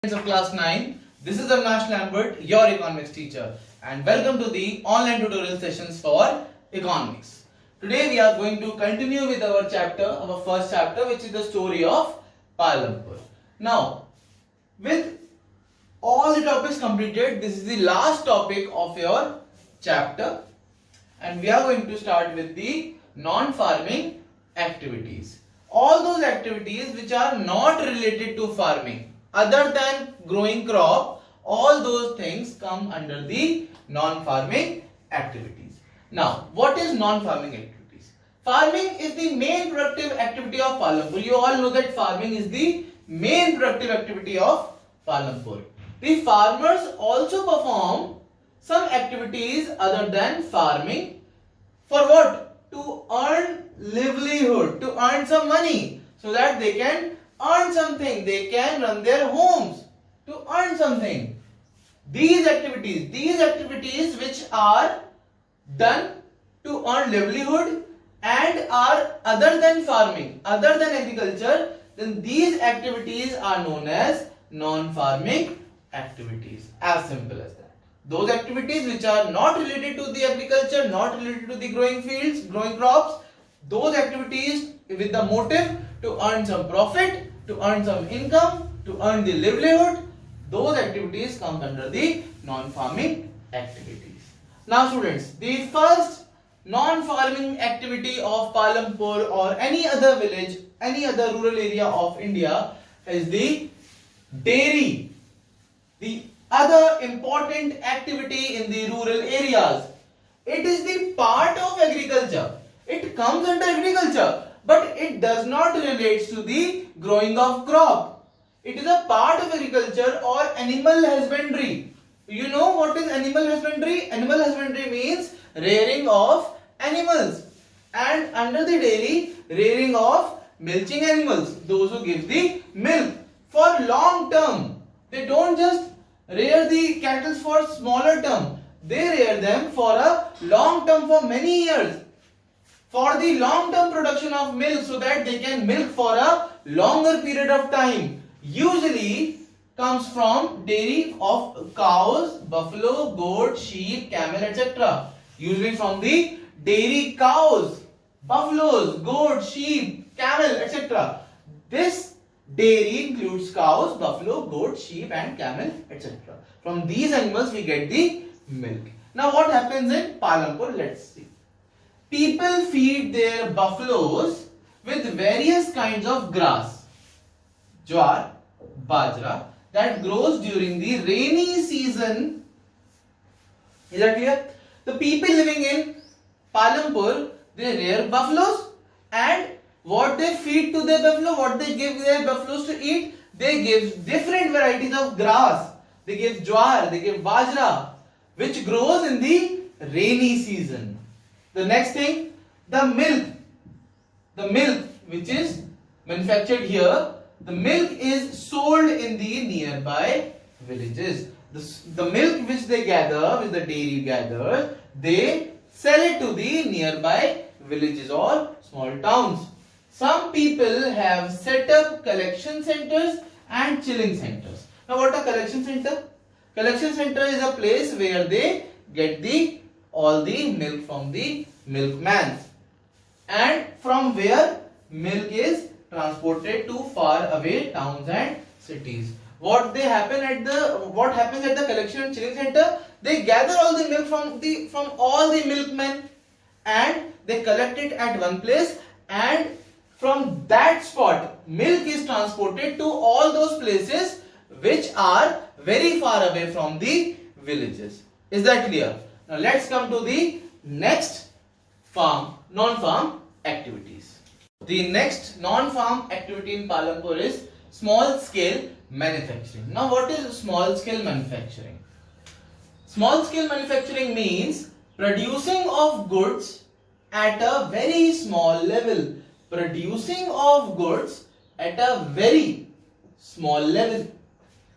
Of class 9, this is Avinash Lambert, your economics teacher, and welcome to the online tutorial sessions for economics. Today we are going to continue with our first chapter, which is the story of Palampur. Now, with all the topics completed, this is the last topic of your chapter, and we are going to start with the non-farming activities. All those activities which are not related to farming, other than growing crop, all those things come under the non-farming activities. Now, what is non-farming activities? Farming is the main productive activity of Palampur. You all know that farming is the main productive activity of Palampur. The farmers also perform some activities other than farming. For what? To earn livelihood, to earn some money, so that they can earn something, they can run their homes to earn something. These activities which are done to earn livelihood and are other than farming, other than agriculture, then these activities are known as non-farming activities. As simple as that. Those activities which are not related to the agriculture, not related to the growing fields, growing crops, those activities with the motive to earn some profit, to earn some income, to earn the livelihood, those activities come under the non-farming activities. Now students, the first non-farming activity of Palampur or any other village, any other rural area of India is the dairy. The other important activity in the rural areas. It is the part of agriculture. It comes under agriculture, but it does not relate to the growing of crop. It is a part of agriculture or animal husbandry. You know what is animal husbandry? Animal husbandry means rearing of animals, and under the dairy, rearing of milking animals, those who give the milk for long term. They don't just rear the cattle for smaller term, they rear them for a long term, for many years, for the long term production of milk, so that they can milk for a longer period of time. Usually comes from dairy of cows, buffalo, goat, sheep, camel, etc. Usually from the dairy cows, buffaloes, goat, sheep, camel, etc. This dairy includes cows, buffalo, goat, sheep and camel, etc. From these animals we get the milk. Now what happens in Palampur? Let's see. People feed their buffaloes with various kinds of grass, jowar, bajra, that grows during the rainy season. Is that clear? The people living in Palampur, they rear buffaloes, and what they feed to their buffalo, what they give their buffaloes to eat, they give different varieties of grass. They give jowar, they give bajra, which grows in the rainy season. The next thing, the milk. The milk which is manufactured here, the milk is sold in the nearby villages. The milk which they gather, which the dairy gathers, they sell it to the nearby villages or small towns. Some people have set up collection centers and chilling centers. Now what are collection center? Collection center is a place where they get all the milk from the milkman, and from where milk is transported to far away towns and cities. What happens at the collection and chilling center? They gather all the milk from all the milkmen, and they collect it at one place, and from that spot milk is transported to all those places which are very far away from the villages. Is that clear? Now let's come to the next non-farm activities. The next non-farm activity in Palampur is small scale manufacturing. Now what is small scale manufacturing? Small scale manufacturing means producing of goods at a very small level. Producing of goods at a very small level.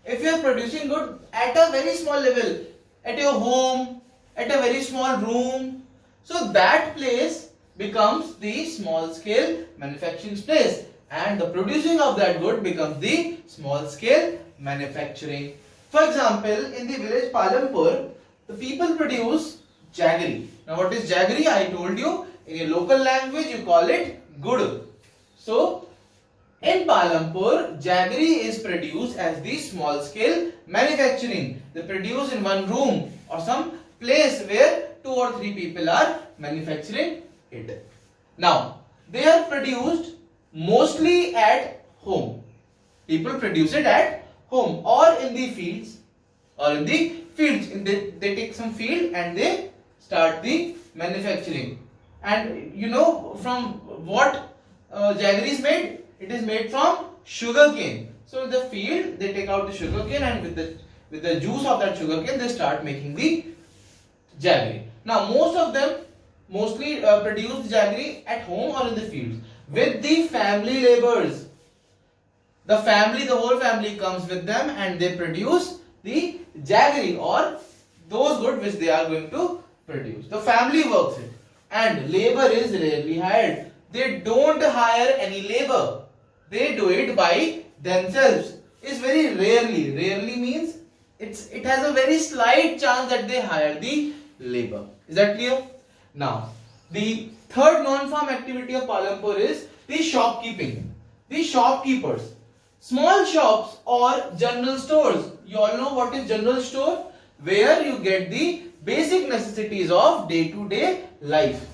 If you are producing goods at a very small level, at your home, at a very small room, so that place becomes the small scale manufacturing place, and the producing of that good becomes the small scale manufacturing. For example, in the village Palampur, the people produce jaggery. Now what is jaggery? I told you, in a local language you call it gud. So in Palampur, jaggery is produced as the small scale manufacturing. They produce in one room or some place where 2 or 3 people are manufacturing it. Now, they are produced mostly at home. People produce it at home or in the fields. They take some field and they start the manufacturing. And you know from what jaggery is made? It is made from sugar cane. So in the field they take out the sugar cane, and with the juice of that sugar cane they start making the jaggery. Now most of them mostly produce jaggery at home or in the fields with the family laborers. The whole family comes with them and they produce the jaggery or those goods which they are going to produce. The family works it, and labor is rarely hired. They don't hire any labor. They do it by themselves. It's very rarely. Rarely means it has a very slight chance that they hire the labor. Is that clear? Now, the third non-farm activity of Palampur is the shopkeeping. The shopkeepers. Small shops or general stores. You all know what is general store? Where you get the basic necessities of day-to-day life.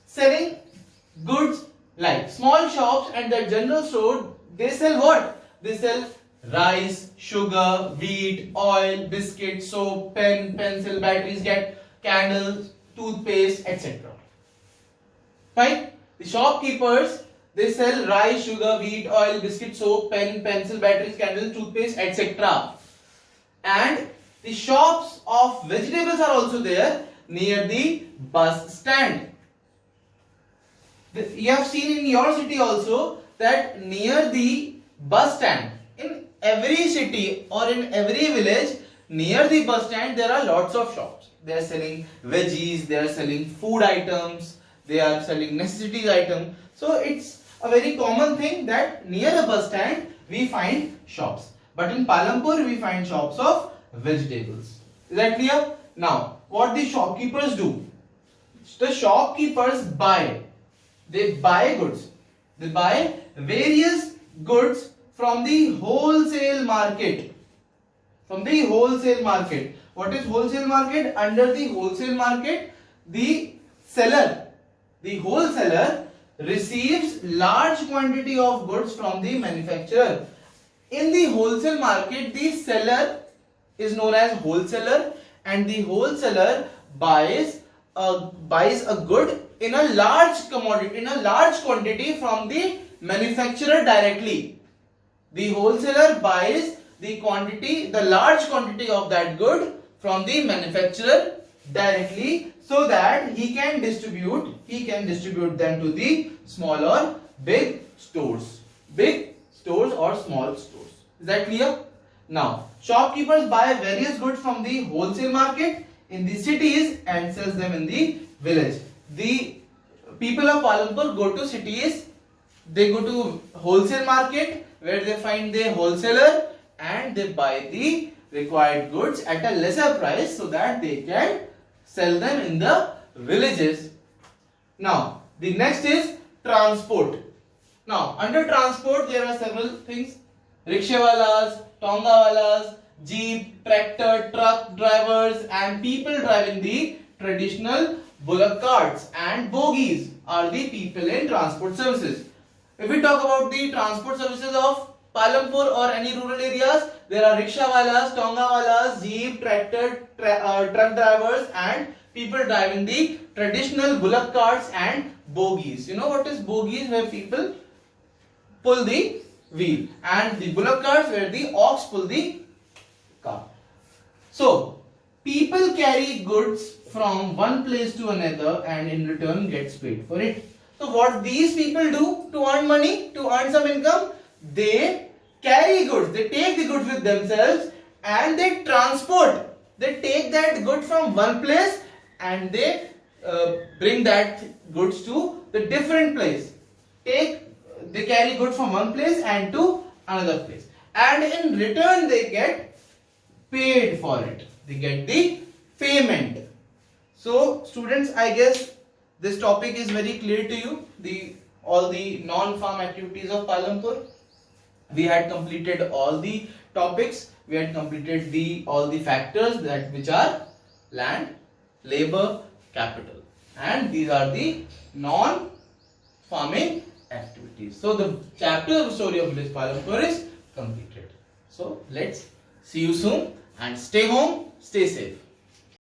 Selling goods like small shops and the general store, they sell what? They sell rice, sugar, wheat, oil, biscuits, soap, pen, pencil, batteries, candles, toothpaste, etc. Fine? The shopkeepers, they sell rice, sugar, wheat, oil, biscuit, soap, pen, pencil, batteries, candles, toothpaste, etc. And the shops of vegetables are also there near the bus stand. You have seen in your city also that near the bus stand, in every city or in every village, near the bus stand there are lots of shops. They are selling veggies, they are selling food items, they are selling necessities items. So it's a very common thing that near the bus stand we find shops. But in Palampur we find shops of vegetables. Is that clear? Now, what the shopkeepers do? The shopkeepers buy. They buy goods. They buy various goods from the wholesale market. From the wholesale market. What is wholesale market? Under the wholesale market, the wholesaler receives large quantity of goods from the manufacturer. In the wholesale market, the seller is known as wholesaler, and the wholesaler buys a good in a large commodity, in a large quantity from the manufacturer directly. The wholesaler buys the large quantity of that good from the manufacturer directly, so that he can distribute them to the small or big stores or small stores. Is that clear? Now, shopkeepers buy various goods from the wholesale market in the cities and sells them in the village. The people of Palampur go to cities, they go to wholesale market where they find the wholesaler and they buy the required goods at a lesser price so that they can sell them in the villages. Now, the next is transport. Now, under transport there are several things. Rickshawalas, tongawalas, jeep, tractor, truck drivers and people driving the traditional bullock carts and bogies are the people in transport services. If we talk about the transport services of Palampur or any rural areas, there are rickshawalas, tongawalas, jeep, tractor, truck drivers and people driving the traditional bullock carts and bogies. You know what is bogies? Where people pull the wheel, and the bullock carts where the ox pull the car. So people carry goods from one place to another and in return gets paid for it. So what these people do to earn money, to earn some income, they carry goods, they take the goods with themselves and they transport. They take that good from one place and they bring that goods to the different place. They carry goods from one place and to another place. and in return they get paid for it. They get the payment. So students, I guess this topic is very clear to you. All the non-farm activities of Palampur. We had completed all the topics. We had completed all the factors which are land, labor, capital, and these are the non-farming activities. So the chapter of story of village Palampur is completed. So let's see you soon and stay home, stay safe.